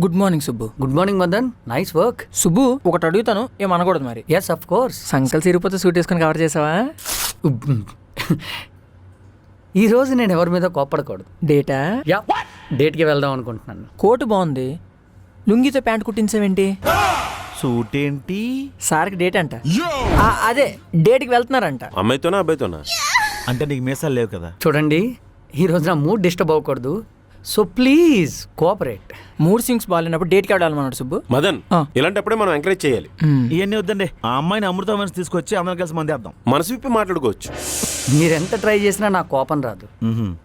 Good morning Subbu. Good morning Madan, nice work. Subbu ఒకటి అడుగుతాను, ఏమనకూడదు మరి. Yes of course. సంకల్ సిరిపోతే సూట్ వేసుకొని కవర్ చేసావా? ఈ రోజు నేను ఎవరి మీద కోప్పడకూడదు. డేటా? యా, డేట్కి వెళ్దాం అనుకుంటున్నాను. కోటు బాగుంది, లుంగితో ప్యాంట్ కుట్టించావేంటి? సూట్ ఏంటి? సార్కి డేట్ అంట. అదే డేట్కి వెళ్తున్నారంట. అమ్మాయితోనా అబ్బాయితోనా? అంటే నీకు మీసాలు లేవు కదా? చూడండి, ఈ రోజు నా మూడ్ డిస్టర్బ్ అవ్వకూడదు, so please cooperate. Mood swings బాగాలేనప్పుడు డేట్కి వెళ్ళాలన్నాడు సుబ్బు. మదన్, ఇలాంటప్పుడే మనం ఎంకరేజ్ చేయాలి. ఇవన్నీ వద్దండి, ఆ అమ్మాయిని అమృతం మనిషి తీసుకొచ్చి అందరం కలిసి మందేద్దాం. మనసు విప్పి మాట్లాడుకోవచ్చు. మీరెంత ట్రై చేసినా నాకు కోపం రాదు.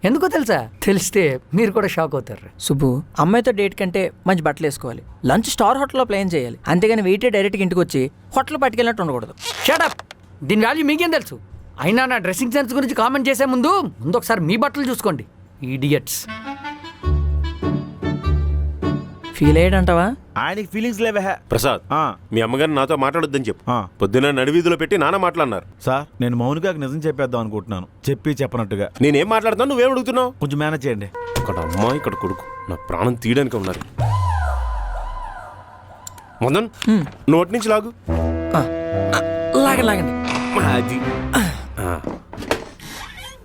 ఎందుకో తెలుసా? తెలిస్తే మీరు కూడా షాక్ అవుతారు. సుబ్బు, అమ్మాయితో డేట్ కంటే మంచి బట్టలు వేసుకోవాలి, లంచ్ స్టార్ హోటల్లో ప్లాన్ చేయాలి, అంతేగాని వెయిటే డైరెక్ట్గా ఇంటికి వచ్చి హోటల్ పట్టుకెళ్ళినట్టు ఉండకూడదు. షటప్, దీని వాల్యూ మీకేం తెలుసు? అయినా నా డ్రెస్సింగ్ సెన్స్ గురించి కామెంట్ చేసే ముందు ఒకసారి మీ బట్టలు చూసుకోండి, ఈడియట్స్. ఫీల్ అయ్యాడంటావా? ఆయనకి ఫీలింగ్స్ లేవే. ప్రసాద్, మీ అమ్మగారిని నాతో మాట్లాడొద్దని చెప్పు. పొద్దున నడివీధిలో పెట్టి నాన్న మాట్లాడినారు. సార్, నేను మౌనికాకి నిజం చెప్పేద్దాం అనుకుంటున్నాను, చెప్పనట్టుగా. నేనేం మాట్లాడుతాను, నువ్వేం అడుగుతున్నావు? కొంచెం మేనేజ్ చేయండి. ఇక్కడ అమ్మ, ఇక్కడ కొడుకు, నా ప్రాణం తీయడానికి ఉన్నారు. మదన్, నువ్వు అటు నుంచి లాగు. లాగండి. అది